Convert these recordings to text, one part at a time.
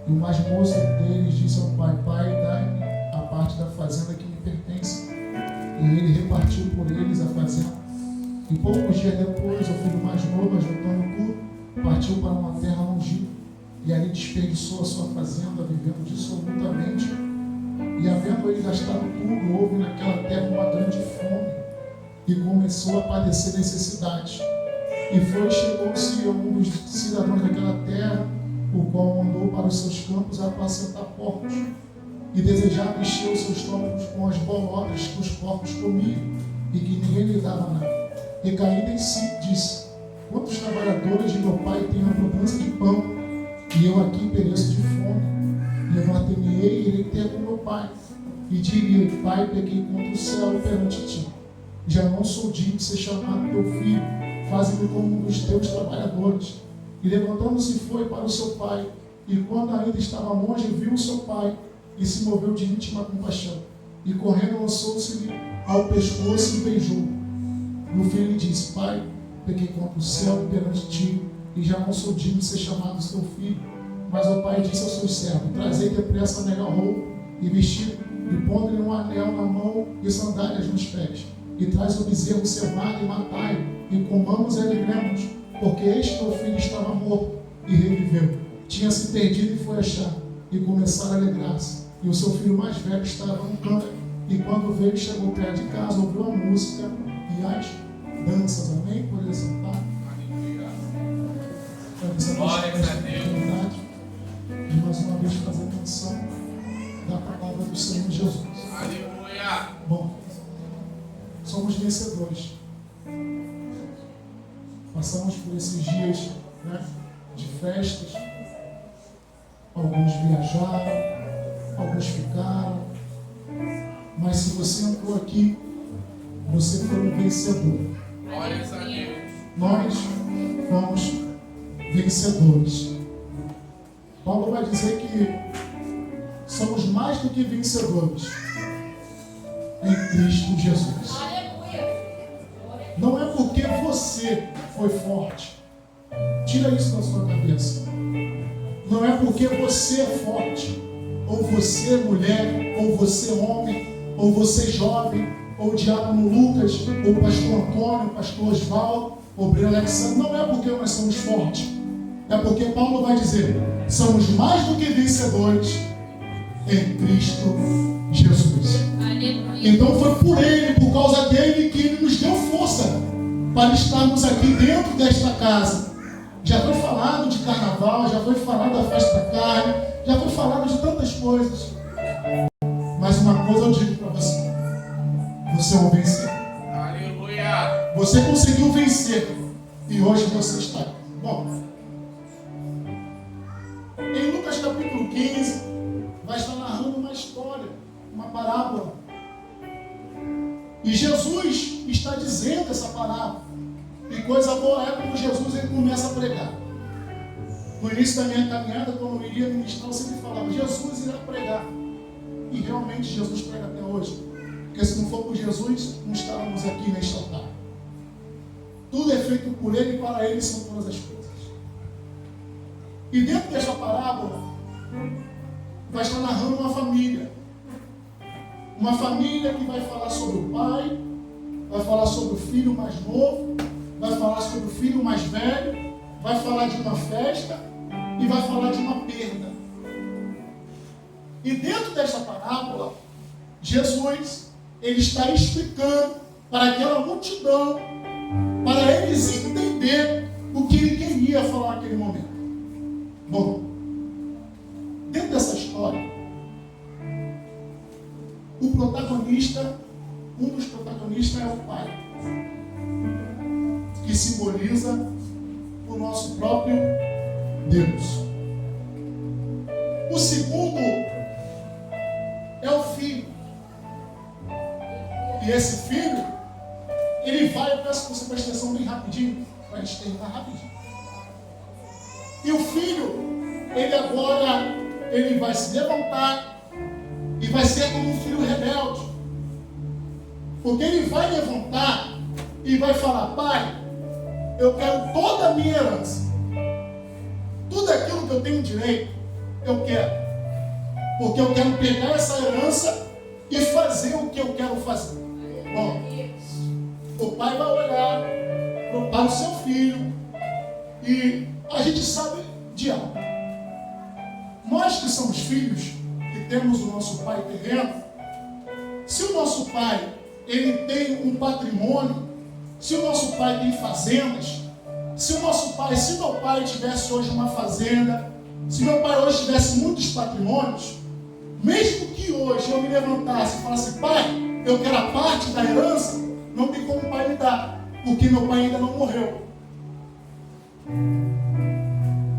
E o mais moço deles disse ao pai: Pai, dai-me a parte da fazenda que me pertence. E ele repartiu por eles a fazenda. E poucos dias depois, o filho mais novo, juntando tudo, partiu para uma terra longínqua. E ali desperdiçou a sua fazenda, vivendo dissolutamente. E havendo ele gastado tudo, houve naquela terra uma grande fome. E começou a padecer necessidades. E chegou-se a um dos cidadãos daquela terra, o qual mandou para os seus campos apacentar porcos. E desejava encher os seus estômagos com as bolotras que os porcos comiam, e que ninguém lhe dava nada. E caindo em si, disse: Quantos trabalhadores de meu pai têm abundância de pão, e eu aqui pereço de fome? Levantar-me-ei e irei ter com meu pai, e diria: Pai, pequei contra o céu perante ti. Já não sou digno de ser chamado teu filho, faze-me como um dos teus trabalhadores. E levantando-se foi para o seu pai, e quando ainda estava longe, viu o seu pai, e se moveu de íntima compaixão. E correndo lançou-se-lhe ao pescoço e beijou. E o filho lhe disse: Pai, pequei contra o céu perante ti, e já não sou digno de ser chamado teu filho. Mas o pai disse aos seus servos: Trazei depressa a melhor roupa e vestido, e pondo-lhe um anel na mão e sandálias nos pés. E traz o bezerro cevado e matai-o, e comamos e alegremos, porque este teu filho estava morto e reviveu. Tinha-se perdido e foi achado, e começaram a alegrar-se. E o seu filho mais velho estava no campo, e quando veio, chegou perto de casa, ouviu a música e as danças. Amém? Pode sentar. Glória a Deus. E mais uma vez fazer menção da palavra do Senhor Jesus. Aleluia. Bom, somos vencedores. Passamos por esses dias, de festas. Alguns viajaram, alguns ficaram. Mas se você entrou aqui, você foi um vencedor. Glória a Deus. Nós fomos vencedores. Paulo vai dizer que somos mais do que vencedores em Cristo Jesus. Não é porque você foi forte. Tira isso da sua cabeça. Não é porque você é forte, ou você é mulher, ou você é homem, ou você é jovem, ou o diácono Lucas, ou o pastor Antônio, o pastor Osvaldo, o Breno Alexandre. Não é porque nós somos fortes. É porque Paulo vai dizer: somos mais do que vencedores em Cristo Jesus. Então foi por Ele, por causa dele, que Ele nos deu força para estarmos aqui dentro desta casa. Já foi falado de carnaval, já foi falado da festa da carne, já foi falado de tantas coisas. Mas uma coisa eu digo para você: você é um vencedor. Aleluia. Você conseguiu vencer e hoje você está aqui. Bom, em Lucas capítulo 15, vai estar narrando uma história, uma parábola. E Jesus está dizendo essa parábola. E coisa boa é quando Jesus ele começa a pregar. No início da minha caminhada, quando eu iria ministrar, eu sempre falava: Jesus irá pregar. E realmente Jesus prega até hoje. Porque se não for por Jesus, não estávamos aqui neste altar. Tudo é feito por Ele e para Ele são todas as coisas. E dentro desta parábola, vai estar narrando uma família. Uma família que vai falar sobre o pai, vai falar sobre o filho mais novo, vai falar sobre o filho mais velho, vai falar de uma festa e vai falar de uma perda. E dentro desta parábola, Jesus, ele está explicando para aquela multidão, para eles entenderem o que ele queria falar naquele momento. Bom, dentro dessa história, o protagonista, um dos protagonistas é o pai, que simboliza o nosso próprio Deus. O segundo é o filho. E esse filho, ele vai, eu peço que você preste atenção bem rapidinho, para a gente terminar rapidinho. E o filho, ele agora, ele vai se levantar e vai ser como um filho rebelde. Porque ele vai levantar e vai falar: pai, eu quero toda a minha herança. Tudo aquilo que eu tenho direito, eu quero. Porque eu quero pegar essa herança e fazer o que eu quero fazer. Bom, o pai vai olhar para o seu filho e a gente sabe de algo. Nós que somos filhos, que temos o nosso pai terreno, se o nosso pai ele tem um patrimônio, se o nosso pai tem fazendas, se meu pai tivesse hoje uma fazenda, se meu pai hoje tivesse muitos patrimônios, mesmo que hoje eu me levantasse e falasse, pai, eu quero a parte da herança, não tem como o pai me dar, porque meu pai ainda não morreu.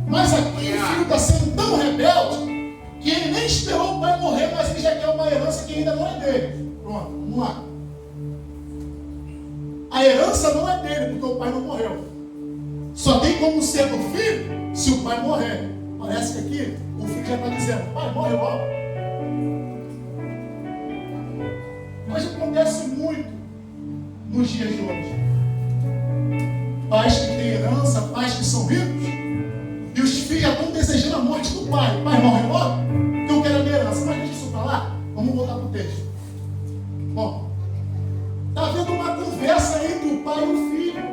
Mas aqui o filho está sendo tão rebelde que ele nem esperou o pai morrer, mas ele já quer uma herança que ainda não é dele. Pronto, vamos lá. A herança não é dele, porque o pai não morreu. Só tem como ser do filho se o pai morrer. Parece que aqui o filho já está dizendo, pai, morre logo. Mas acontece muito nos dias de hoje. Pais que têm herança, pais que são ricos, e os filhos já estão desejando a morte do pai. Pai, morre logo, que eu quero a minha herança. Mas deixa isso para lá, vamos voltar para o texto. Bom, está havendo uma conversa entre o pai e o filho.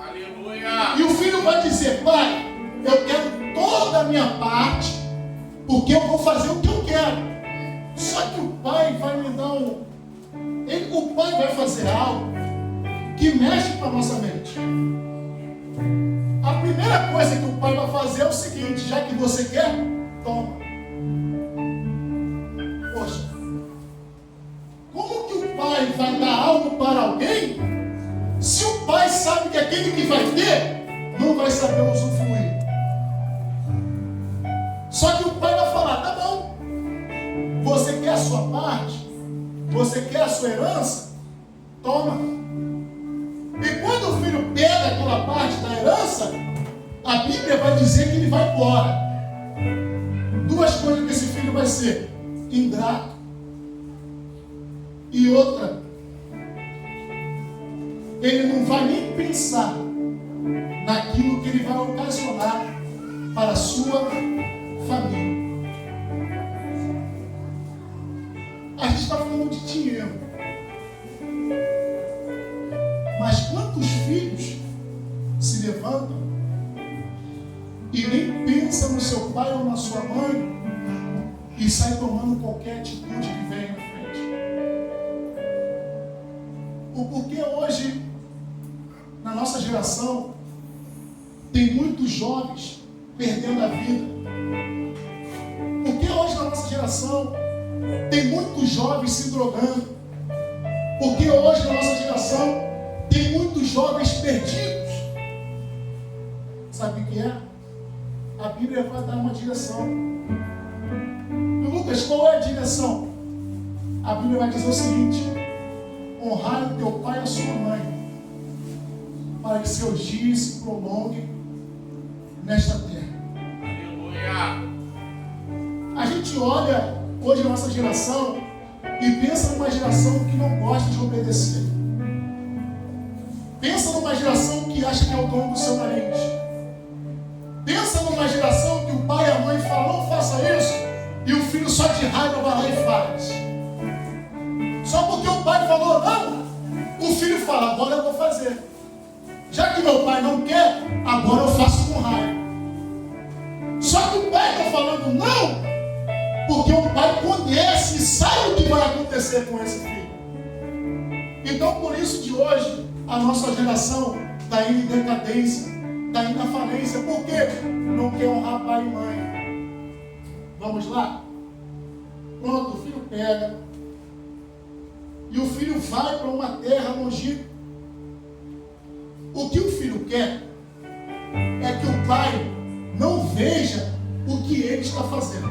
Aleluia. E o filho vai dizer, pai, eu quero toda a minha parte, porque eu vou fazer o que eu quero. Só que o pai vai me dar o pai vai fazer algo que mexe com a nossa mente. A primeira coisa que o pai vai fazer é o seguinte, já que você quer, toma. Poxa, como que o pai vai dar algo para alguém, se o pai sabe que aquele que vai ter, não vai saber usufruir? Só que o pai vai falar, tá bom, você quer a sua parte, você quer a sua herança, toma. E quando o filho pega aquela parte da herança, a Bíblia vai dizer que ele vai embora. Duas coisas que esse filho vai ser: ingrato. E outra, ele não vai nem pensar naquilo que ele vai ocasionar para a sua família. A gente está falando de dinheiro. Mas quantos filhos se levantam e nem pensam no seu pai ou na sua mãe e saem tomando qualquer atitude que vem na frente? O porquê hoje, na nossa geração, tem muitos jovens perdendo a vida? Porque hoje na nossa geração tem muitos jovens se drogando? Porque hoje na nossa geração tem muitos jovens perdidos? Sabe o que é? A Bíblia vai dar uma direção. E Lucas, qual é a direção? A Bíblia vai dizer o seguinte: honrai o teu pai e a sua mãe, para que seus dias se prolonguem nesta terra. Aleluia. A gente olha hoje a nossa geração e pensa numa geração que não gosta de obedecer. Pensa numa geração que acha que é o dono do seu nariz. Pensa numa geração que o pai e a mãe falam, não faça isso, e o filho só de raiva vai lá e faz. Só porque o pai falou não, o filho fala, agora eu vou fazer. Já que meu pai não quer, agora eu faço com raiva. Só que o pai está falando não, porque o pai conhece e sabe o que vai acontecer com esse filho. Então, por isso de hoje, a nossa geração está indo em decadência, está indo à falência. Por quê? Não quer honrar pai e mãe. Vamos lá? Pronto, o filho pega. E o filho vai para uma terra longínqua. O que o filho quer é que o pai não veja o que ele está fazendo.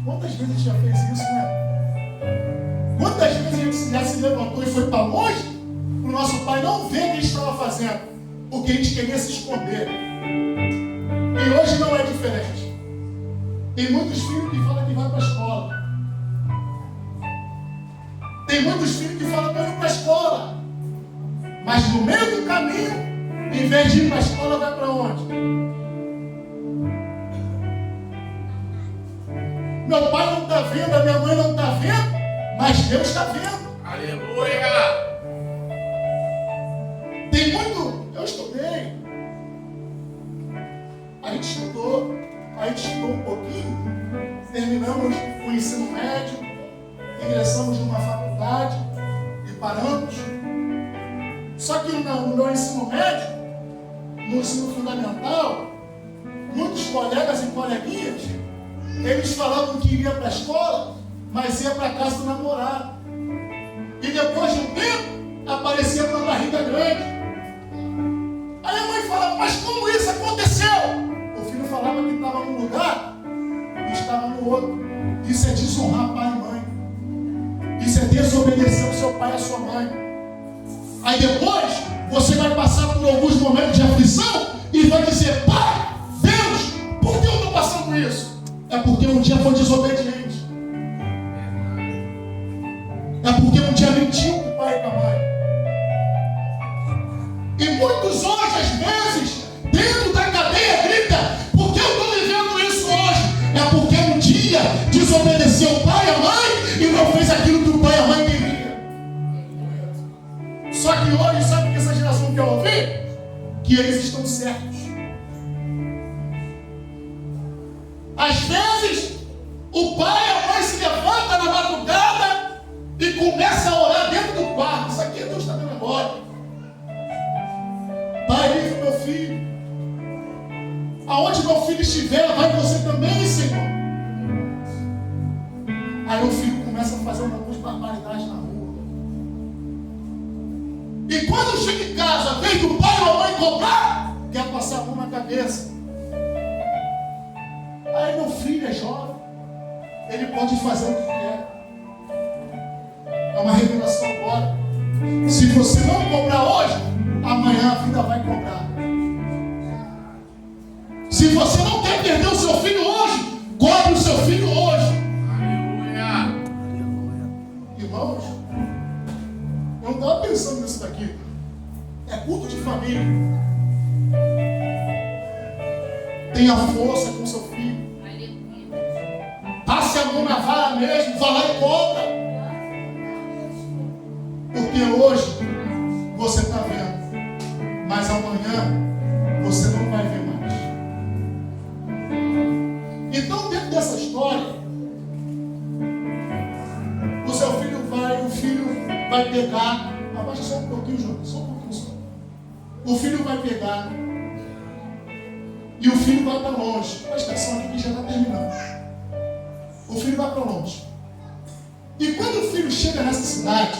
Quantas vezes a gente já fez isso, né? Quantas vezes a gente já se levantou e foi para longe para o nosso pai não ver o que a gente estava fazendo, porque a gente queria se esconder. E hoje não é diferente. Tem muitos filhos que falam que vai para a escola. Tem muitos filhos que falam que vão para a escola. Mas no meio do caminho, em vez de ir para a escola, vai para onde? meu pai não está vendo, a minha mãe não está vendo, mas Deus está vendo. Aleluia. Tem muito, eu estudei. A gente estudou um pouquinho, terminamos o ensino médio, ingressamos numa faculdade e paramos. Só que no meu ensino médio, no ensino fundamental, muitos colegas e coleguinhas, eles falavam que iam para a escola, mas ia para a casa do namorado. E depois de um tempo, aparecia uma barriga grande. Aí a mãe falava, mas como isso aconteceu? O filho falava que estava num lugar e estava no outro. Isso é desonrar pai e mãe. Isso é desobedecer o seu pai e a sua mãe. Aí depois, você vai passar por alguns momentos de aflição e vai dizer, pai, Deus, por que eu estou passando isso? É porque um dia foi desobediente. É porque um dia mentiu com o pai e com a mãe. E muitos hoje, às vezes, dentro da cadeia, grita, por que eu estou vivendo isso hoje? É porque um dia desobedeceu o pai e a mãe e não fez aquilo que o pai e a mãe queriam. Só que hoje, sabe o que essa geração quer ouvir? Que eles estão certos. Às vezes, o pai e a mãe se levantam na madrugada e começa a orar dentro do quarto. Isso aqui Deus está dando agora. Pai, livre meu filho. Aonde meu filho estiver, vai você também, Senhor. Aí o filho começa a fazer algumas barbaridades na rua. E quando chega em casa, vem do pai ou a mãe cobrar, quer passar a mão na cabeça. Aí meu filho é jovem, ele pode fazer o que quer. É uma revelação agora. Se você não cobrar hoje, amanhã a vida vai cobrar. Se você não quer perder o seu filho hoje, cobre o seu filho hoje. Aleluia. Irmãos, eu não estava pensando nisso daqui. É culto de família. Tenha força com o seu filho. Passe a mão na vara mesmo, vá lá e cobra. Porque hoje você está vendo, mas amanhã você não vai ver mais. Então, dentro dessa história, o seu filho vai pegar. Abaixa só um pouquinho, João, só um pouquinho só. O filho vai pegar e o filho vai para longe. Presta atenção aqui que já está terminando. O filho vai para longe. E quando o filho chega nessa cidade,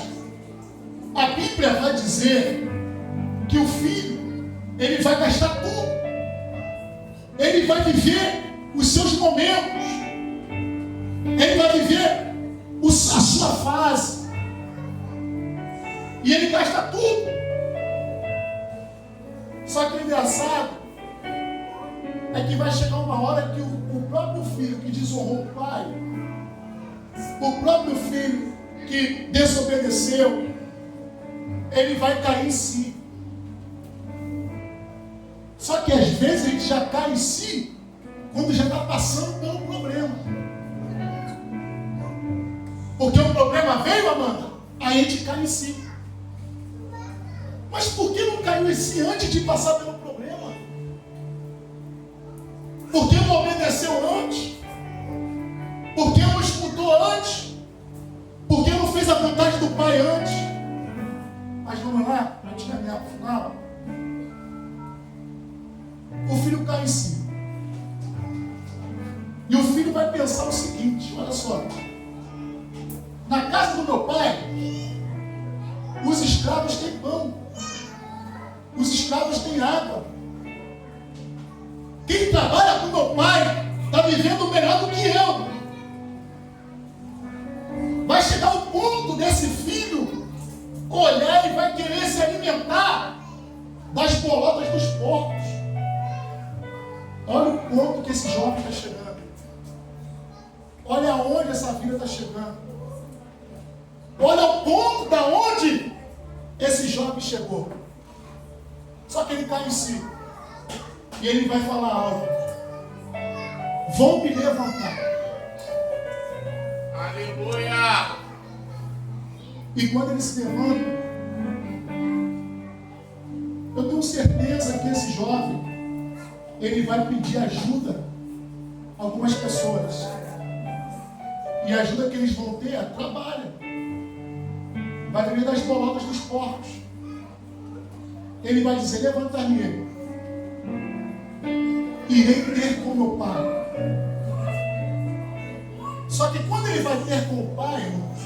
a Bíblia vai dizer que o filho, ele vai gastar tudo. Ele vai viver os seus momentos. Ele vai viver a sua fase. E ele gasta tudo. Só que o engraçado é que vai chegar uma hora que o próprio filho que desonrou o pai, o próprio filho que desobedeceu, ele vai cair em si. Só que às vezes a gente já cai em si quando já está passando pelo problema. Porque o problema veio, Amanda, aí a gente cai em si. Mas por que não caiu em si antes de passar pelo problema? Por que não obedeceu antes? Por que não escutou antes? Por que não fez a vontade do pai antes? Mas vamos lá, para a gente caminhar para o final. O filho cai em si. E o filho vai pensar o seguinte, olha só. Na casa do meu pai, os escravos têm pão. Os escravos têm água. Quem trabalha com meu pai está vivendo melhor do que eu. Vai chegar o ponto desse filho olhar e vai querer se alimentar das bolotas dos porcos. Olha o ponto que esse jovem está chegando. Olha aonde essa vida está chegando. Olha o ponto da onde esse jovem chegou. Só que ele cai em si. E ele vai falar algo. Vão me levantar. Aleluia. E quando ele se levanta, eu tenho certeza que esse jovem, ele vai pedir ajuda a algumas pessoas. E a ajuda que eles vão ter é trabalho. Vai depender das bolotas dos porcos. Ele vai dizer: levantar-me, irei ter com meu pai. Só que quando ele vai ter com o pai, irmãos,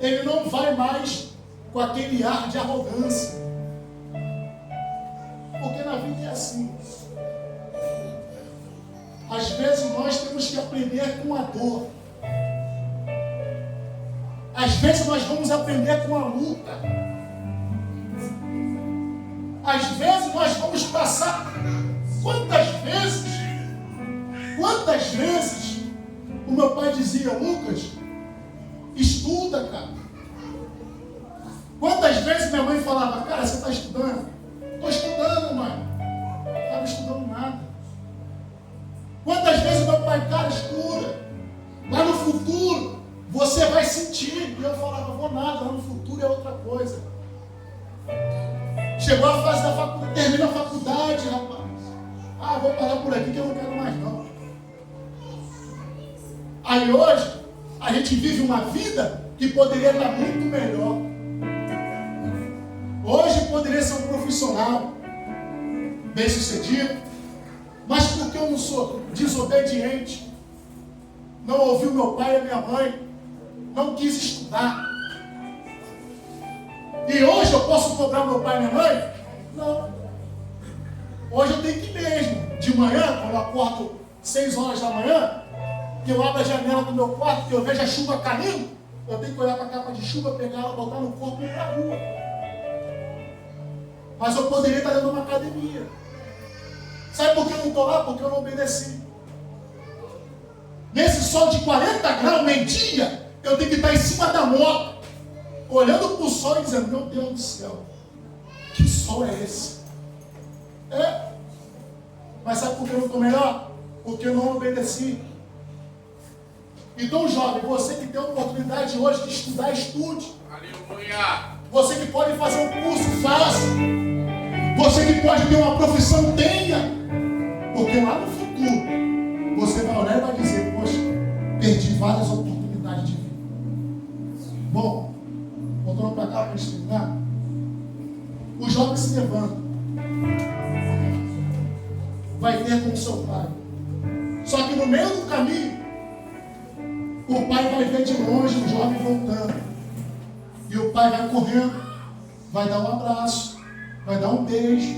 ele não vai mais com aquele ar de arrogância. Porque na vida é assim. Às vezes nós temos que aprender com a dor. Às vezes nós vamos aprender com a luta. Às vezes nós vamos passar. Quantas vezes o meu pai dizia: Lucas, estuda, cara. Quantas vezes minha mãe falava: cara, você está estudando? Estou estudando, mãe. Não estava estudando nada. Quantas vezes meu pai: cara, estuda. Lá no futuro você vai sentir. E eu falava: vou nada, lá no futuro é outra coisa. Chegou a fase da faculdade, termina a faculdade, rapaz. Vou parar por aqui que eu não quero mais não. Aí hoje, a gente vive uma vida que poderia estar muito melhor. Hoje poderia ser um profissional bem sucedido, mas porque eu não sou desobediente, não ouvi o meu pai e a minha mãe, não quis estudar. E hoje eu posso cobrar meu pai e minha mãe? Não. Hoje eu tenho que ir mesmo. De manhã, quando eu acordo 6 horas da manhã, que eu abro a janela do meu quarto, que eu vejo a chuva caindo, eu tenho que olhar para a capa de chuva, pegar ela, botar no corpo e ir para a rua. Mas eu poderia estar dentro de uma academia. Sabe por que eu não estou lá? Porque eu não obedeci. Nesse sol de 40 graus, meio-dia, eu tenho que estar em cima da moto, olhando para o sol e dizendo: meu Deus do céu, que sol é esse? Mas sabe por que eu não estou melhor? Porque eu não obedeci. Então, jovem, você que tem a oportunidade hoje de estudar, estude. Aleluia. Você que pode fazer um curso, faça. Você que pode ter uma profissão, tenha. Porque lá no futuro, você vai olhar e vai dizer: poxa, perdi várias oportunidades de vida. Bom, voltando para cá para a gente terminar. O jovem se levanta. Vai ter com o seu pai. Só que no meio do caminho, o pai vai ver de longe o jovem voltando. E o pai vai correndo, vai dar um abraço, vai dar um beijo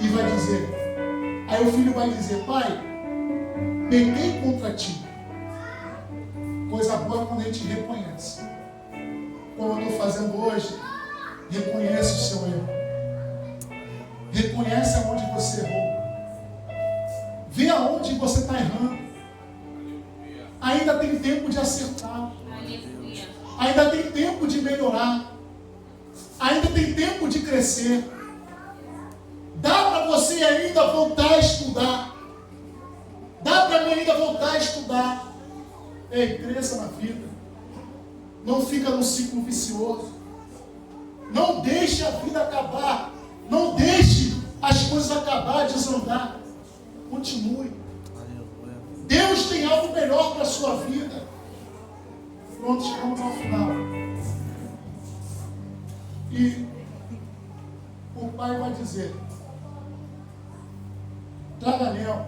e vai dizer. Aí o filho vai dizer: pai, pequei contra ti. Coisa boa quando a gente reconhece. Como eu estou fazendo hoje, reconheça o seu erro. Reconhece aonde você errou. Vê aonde você está errando. Ainda tem tempo de acertar. Ainda tem tempo de melhorar. Ainda tem tempo de crescer. Dá para você ainda voltar a estudar. Dá para mim ainda voltar a estudar. Ei, cresça na vida. Não fica num ciclo vicioso. Não deixe a vida acabar. Não deixe as coisas acabar, desandar. Continue. Deus tem algo melhor para a sua vida. Pronto, chegamos ao final. E o pai vai dizer: traga anel,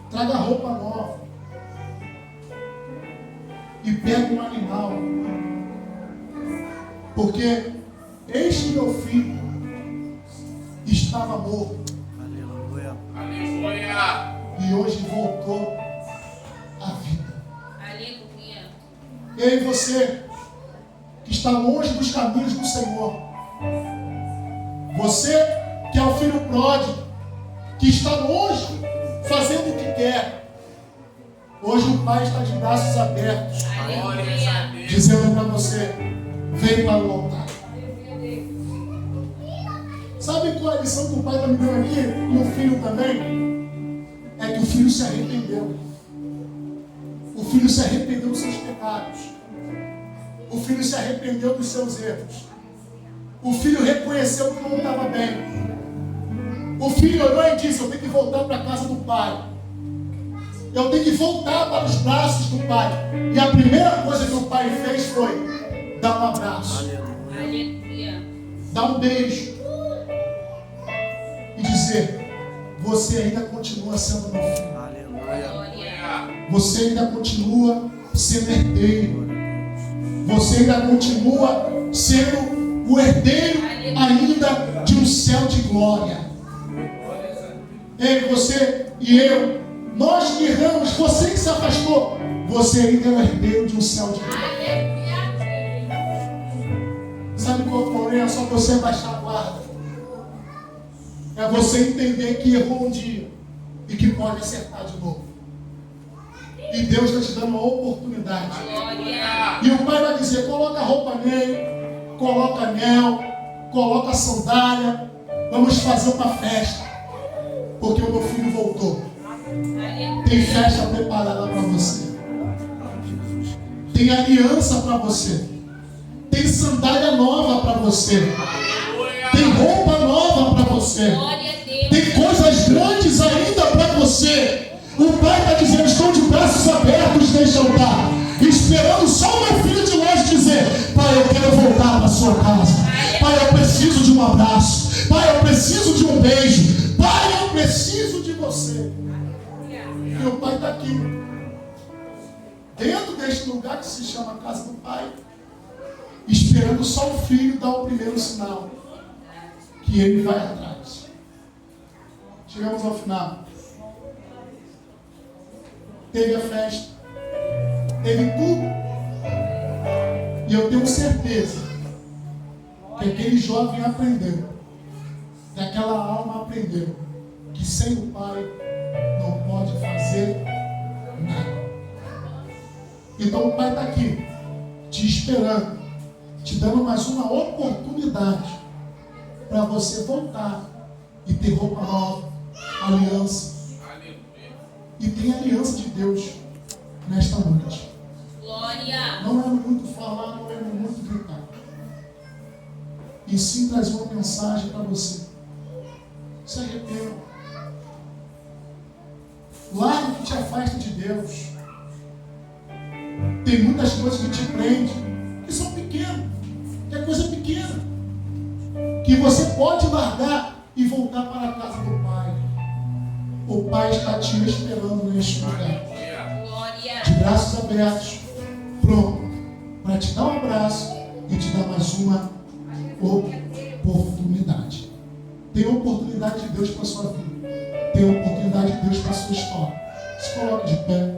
traga roupa nova e pega um animal, porque este meu filho estava morto. Aleluia. E hoje voltou à vida. Aleluia. Eu e você que está longe dos caminhos do Senhor, você que é o filho pródigo, que está longe, fazendo o que quer, hoje o Pai está de braços abertos, Aleluia. dizendo para você: vem para o altar. Sabe qual é a lição que o pai está me dando aqui? E o filho também? É que o filho se arrependeu. O O filho se arrependeu dos seus pecados. O filho se arrependeu dos seus erros. O filho reconheceu que não estava bem. O filho olhou e disse: eu tenho que voltar para a casa do pai. Eu tenho que voltar para os braços do pai. E a primeira coisa que o pai fez foi dar um abraço. Aleluia. Dar um beijo. E dizer: você ainda continua sendo meu filho. Glória. Você ainda continua sendo herdeiro. Você ainda continua sendo o herdeiro ainda de um céu de glória. Ei, você e eu, nós que erramos, você que se afastou, você ainda é o herdeiro de um céu de glória. Sabe qual é o problema? É só você baixar a guarda. É você entender que errou um dia e que pode acertar de novo. E Deus está te dando uma oportunidade. Glória. E o pai vai dizer: coloca a roupa nele, coloca anel, coloca a sandália, vamos fazer uma festa, porque o meu filho voltou. Tem festa preparada para você, tem aliança para você, tem sandália nova para você, tem roupa nova para você, Glória a Deus. tem coisas grandes ainda para você. O pai está dizendo: estou de braços abertos neste altar, esperando só o meu filho de longe dizer: pai, eu quero voltar para a sua casa. Pai, eu preciso de um abraço. Pai, eu preciso de um beijo. Pai, eu preciso de você. E o pai está aqui, dentro deste lugar que se chama casa do pai, esperando só o filho dar o primeiro sinal, que ele vai atrás. Chegamos ao final. Teve a festa, teve tudo, e eu tenho certeza que aquele jovem aprendeu, que aquela alma aprendeu, que sem o pai não pode fazer nada. Então o pai está aqui, te esperando, te dando mais uma oportunidade para você voltar e ter roupa nova, aliança. E tem a aliança de Deus nesta noite. Glória. Não é muito falar, não é muito gritar. E sim trazer uma mensagem para você. Se arrependa. Larga o que te afasta de Deus. Tem muitas coisas que te prendem, que são pequenas, que é coisa pequena, que você pode largar e voltar para a casa do Pai. O Pai está te esperando neste lugar, Glória. de braços abertos, pronto, para te dar um abraço e te dar mais uma oportunidade. Tem oportunidade de Deus para a sua vida. Tem oportunidade de Deus para a sua história. Se coloque de pé.